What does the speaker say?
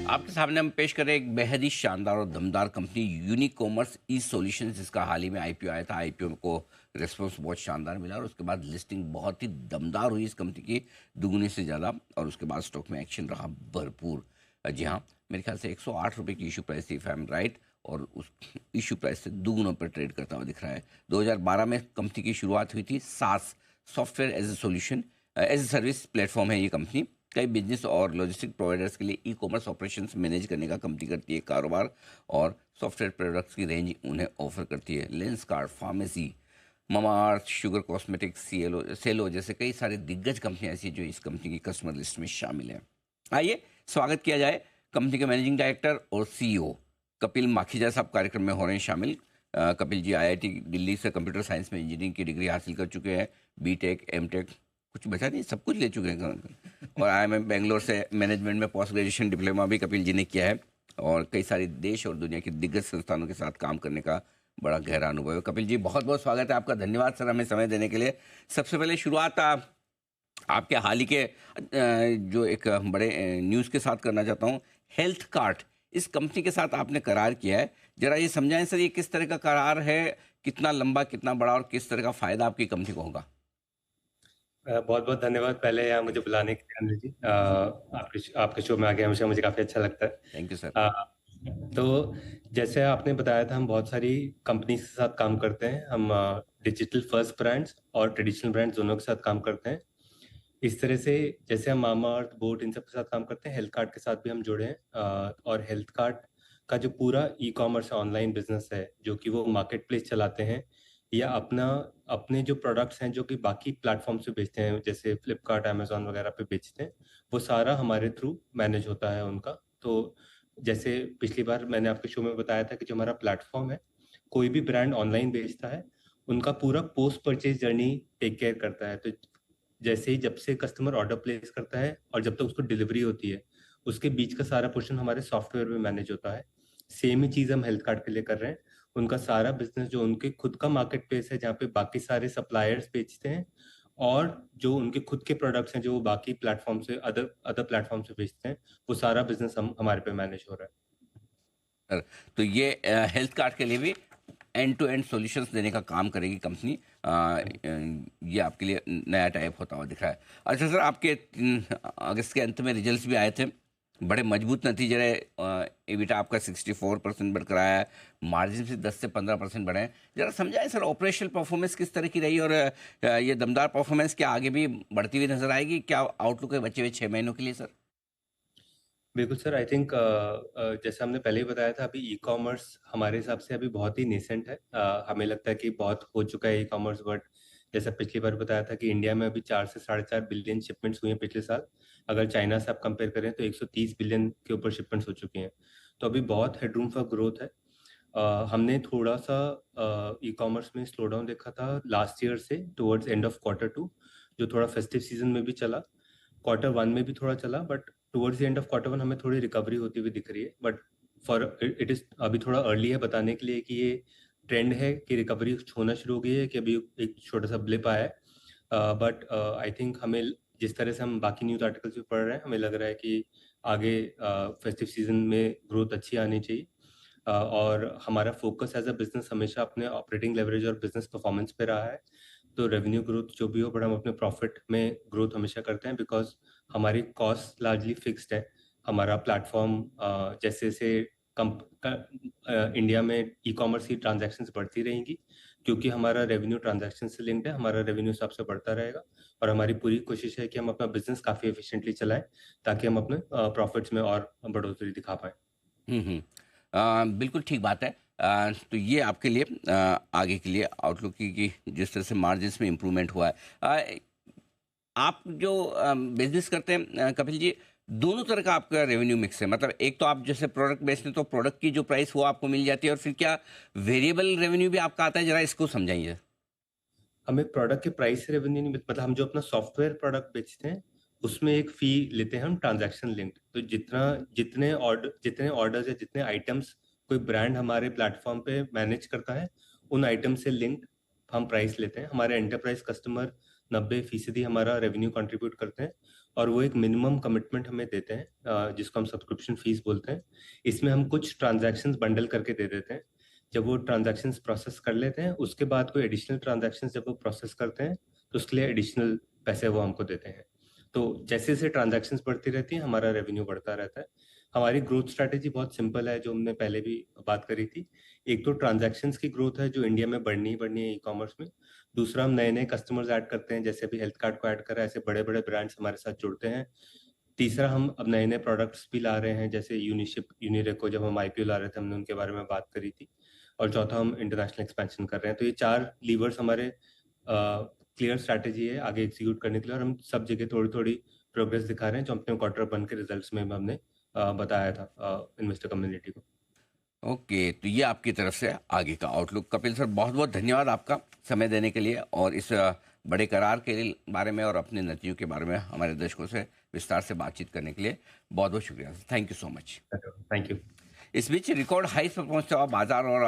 आपके सामने हम पेश करें एक बेहद ही शानदार और दमदार कंपनी यूनिक कॉमर्स ई सॉल्यूशन, जिसका हाल ही में आईपीओ आया था। आईपीओ को रिस्पॉन्स बहुत शानदार मिला और उसके बाद लिस्टिंग बहुत ही दमदार हुई इस कंपनी की, दुगुनी से ज़्यादा। और उसके बाद स्टॉक में एक्शन रहा भरपूर। जी हाँ, मेरे ख्याल से 108 रुपये की इशू प्राइस थी, इफ आई एम राइट, और उस इशू प्राइस से दुगुनों पर ट्रेड करता हुआ दिख रहा है। 2012 में कंपनी की शुरुआत हुई थी। SaaS software as a solution as a service platform है ये कंपनी। कई बिजनेस और लॉजिस्टिक प्रोवाइडर्स के लिए ई कॉमर्स ऑपरेशंस मैनेज करने का कंपनी करती है कारोबार, और सॉफ्टवेयर प्रोडक्ट्स की रेंज उन्हें ऑफर करती है। Lenskart, pharmacy, Mamaearth, sugar cosmetics, Cello जैसे कई सारे दिग्गज कंपनियां ऐसी जो इस कंपनी की कस्टमर लिस्ट में शामिल हैं। आइए स्वागत किया जाए कंपनी के मैनेजिंग डायरेक्टर और सीईओ कपिल माखीजा साहब कार्यक्रम में हो रहे हैं शामिल। कपिल जी आईआईटी दिल्ली से कंप्यूटर साइंस में इंजीनियरिंग की डिग्री हासिल कर चुके हैं। बीटेक, एमटेक, कुछ बचा नहीं, सब कुछ ले चुके हैं। और आईआईएम बेंगलोर से मैनेजमेंट में पोस्ट ग्रेजुएशन डिप्लोमा भी कपिल जी ने किया है, और कई सारे देश और दुनिया की दिग्गज संस्थानों के साथ काम करने का बड़ा गहरा अनुभव है। कपिल जी, बहुत बहुत स्वागत है आपका। धन्यवाद सर हमें समय देने के लिए। सबसे पहले शुरुआत आपके हाल ही के जो एक बड़े न्यूज़ के साथ करना चाहता हूँ। हेल्थ कार्ड इस कंपनी के साथ आपने करार किया है, जरा ये समझाएं सर, ये किस तरह का करार है, कितना लंबा, कितना बड़ा, और किस तरह का फायदा आपकी कंपनी को होगा? बहुत बहुत धन्यवाद पहले यहाँ मुझे बुलाने के लिए, अनिल जी। आपके शो में आके हमेशा मुझे काफ़ी अच्छा लगता है। Thank you sir. तो जैसे आपने बताया था, हम बहुत सारी कंपनी के साथ काम करते हैं। हम डिजिटल फर्स्ट ब्रांड्स और ट्रेडिशनल ब्रांड्स दोनों के साथ काम करते हैं। इस तरह से जैसे हम मामाअर्थ, बोट, इन सब के साथ काम करते हैं, हेल्थ कार्ड के साथ भी हम जुड़े हैं। और हेल्थ कार्ड का जो पूरा ई कॉमर्स ऑनलाइन बिजनेस है, जो कि वो मार्केट प्लेस चलाते हैं या अपने जो प्रोडक्ट्स हैं जो कि बाकी प्लेटफॉर्म से बेचते हैं, जैसे फ्लिपकार्ट, अमेजोन वगैरह पे बेचते हैं, वो सारा हमारे थ्रू मैनेज होता है उनका। तो जैसे पिछली बार मैंने आपके शो में बताया था कि जो हमारा प्लेटफॉर्म है, कोई भी ब्रांड ऑनलाइन बेचता है, उनका पूरा post purchase journey take care करता है। तो जैसे ही, जब से कस्टमर ऑर्डर प्लेस करता है और जब तक उसको डिलीवरी होती है, उसके बीच का सारा पोर्शन हमारे सॉफ्टवेयर में मैनेज होता है। सेम ही चीज़ हम हेल्थ कार्ड के लिए कर रहे हैं। उनका सारा बिजनेस, जो उनके खुद का मार्केट प्लेस है जहाँ पे बाकी सारे सप्लायर्स बेचते हैं, और जो उनके खुद के प्रोडक्ट्स हैं जो वो बाकी प्लेटफॉर्म से, अदर अदर प्लेटफॉर्म से बेचते हैं, वो सारा बिजनेस हमारे पे मैनेज हो रहा है। सर, तो ये हेल्थ कार्ड के लिए भी एंड टू एंड सॉल्यूशंस देने का काम करेगी कंपनी। ये आपके लिए नया टाइप होता हुआ दिख रहा है। अच्छा सर, आपके अगस्त के अंत में रिजल्ट्स भी आए थे, बड़े मजबूत नतीजे रहे। एबिटा आपका 64% बढ़कर आया है, मार्जिन से 10 से 15% बढ़े हैं। जरा समझाएं सर, ऑपरेशनल परफॉर्मेंस किस तरह की रही, और ये दमदार परफॉर्मेंस क्या आगे भी बढ़ती हुई नजर आएगी? क्या आउटलुक है बचे हुए 6 महीनों के लिए सर? बिल्कुल सर, आई थिंक जैसे हमने पहले ही बताया था, अभी ई कॉमर्स हमारे हिसाब से अभी बहुत ही नेसेंट है। हमें लगता है कि बहुत हो चुका है ई कॉमर्स, बट जैसा पिछली बार बताया था कि इंडिया में अभी 4 से 4.5 बिलियन शिपमेंट्स हुई हैं पिछले साल। अगर चाइना से आप कंपेयर करें तो 130 बिलियन के ऊपर शिपमेंट्स हो चुकी हैं। तो अभी बहुत हेडरूम फॉर ग्रोथ है। हमने थोड़ा सा ई कॉमर्स में स्लो डाउन देखा था लास्ट ईयर से टुवर्ड्स एंड ऑफ Q2, जो थोड़ा फेस्टिव सीजन में भी चला। Q1 में भी थोड़ा चला, but towards the end of Q1 हमें थोड़ी रिकवरी होती हुई दिख रही है। बट फॉर इट इज अभी थोड़ा अर्ली है बताने के लिए कि ये ट्रेंड है कि रिकवरी होना शुरू हो गई है, कि अभी एक छोटा सा ब्लिप आया है। बट आई थिंक हमें, जिस तरह से हम बाकी न्यूज़ आर्टिकल्स भी पढ़ रहे हैं, हमें लग रहा है कि आगे फेस्टिव सीजन में ग्रोथ अच्छी आनी चाहिए। और हमारा फोकस एज अ बिजनेस हमेशा अपने ऑपरेटिंग लेवरेज और बिजनेस परफॉर्मेंस पे रहा है। तो रेवेन्यू ग्रोथ जो भी हो, बट हम अपने प्रॉफिट में ग्रोथ हमेशा करते हैं, बिकॉज हमारी कॉस्ट लार्जली फिक्स्ड है। हमारा प्लेटफॉर्म जैसे जैसे इंडिया में ई कॉमर्स की ट्रांजैक्शंस बढ़ती रहेंगी, क्योंकि हमारा रेवेन्यू ट्रांजैक्शन से लिंक्ड है, हमारा रेवेन्यू सबसे बढ़ता रहेगा। और हमारी पूरी कोशिश है कि हम अपना बिजनेस काफ़ी एफिशिएंटली चलाएं, ताकि हम अपने प्रॉफिट्स में और बढ़ोतरी दिखा पाएं। बिल्कुल ठीक बात है। तो ये आपके लिए आगे के लिए आउटलुक की जिस तरह से मार्जिन्स में इम्प्रूवमेंट हुआ है। आप जो बिजनेस करते हैं कपिल जी, दोनों तरह का आपका रेवेन्यू मिक्स है। मतलब एक तो आप जैसे प्रोडक्ट बेचते हैं तो प्रोडक्ट की जो प्राइस वो आपको मिल जाती है, और फिर क्या वेरिएबल रेवेन्यू भी आपका आता है? जरा इसको समझाइए। हमें प्रोडक्ट के प्राइस से रेवेन्यू नहीं मिलता। मतलब हम जो अपना सॉफ्टवेयर प्रोडक्ट बेचते हैं, उसमें एक फी लेते हैं हम, ट्रांजैक्शन लिंक्ड। तो जितने ऑर्डर्स या जितने आइटम्स कोई ब्रांड हमारे प्लेटफॉर्म पे मैनेज करता है, उन आइटम से लिंक्ड हम प्राइस लेते हैं। हमारे एंटरप्राइज कस्टमर 90% हमारा रेवेन्यू कंट्रीब्यूट करते हैं, और वो एक मिनिमम कमिटमेंट हमें देते हैं, जिसको हम सब्सक्रिप्शन फीस बोलते हैं। इसमें हम कुछ ट्रांजैक्शंस बंडल करके दे देते हैं। जब वो ट्रांजैक्शंस प्रोसेस कर लेते हैं, उसके बाद कोई एडिशनल ट्रांजैक्शंस जब वो प्रोसेस करते हैं, तो उसके लिए एडिशनल पैसे वो हमको देते हैं। तो जैसे जैसे ट्रांजैक्शंस बढ़ती रहती हैं, हमारा रेवेन्यू बढ़ता रहता है। हमारी ग्रोथ स्ट्रैटेजी बहुत सिंपल है, जो हमने पहले भी बात करी थी। एक तो ट्रांजैक्शंस की ग्रोथ है, जो इंडिया में बढ़नी ही बढ़नी है ई कॉमर्स में। दूसरा, हम नए नए कस्टमर्स ऐड करते हैं, जैसे अभी हेल्थ कार्ड को ऐड करा, ऐसे बड़े बड़े ब्रांड्स हमारे साथ जुड़ते हैं। तीसरा, हम अब नए नए प्रोडक्ट्स भी ला रहे हैं, जैसे यूनिशिप, यूनिरेको, जब हम आईपीओ ला रहे थे हमने उनके बारे में बात करी थी। और चौथा, हम इंटरनेशनल एक्सपेंशन कर रहे हैं। तो ये 4 लीवर्स हमारे क्लियर स्ट्रैटेजी है आगे एग्जीक्यूट करने के लिए, और हम सब जगह थोड़ी थोड़ी प्रोग्रेस दिखा रहे हैं, जो अपने क्वार्टर वन के रिजल्ट्स में हमने बताया था इन्वेस्टर कम्युनिटी को। ओके, तो ये आपकी तरफ से आगे का आउटलुक। कपिल सर, बहुत बहुत धन्यवाद आपका समय देने के लिए और इस बड़े करार के बारे में और अपने नतीजों के बारे में हमारे दर्शकों से विस्तार से बातचीत करने के लिए बहुत बहुत शुक्रिया। Thank you so much. Thank you. इस बीच रिकॉर्ड हाइस पर पहुंचता हुआ बाजार और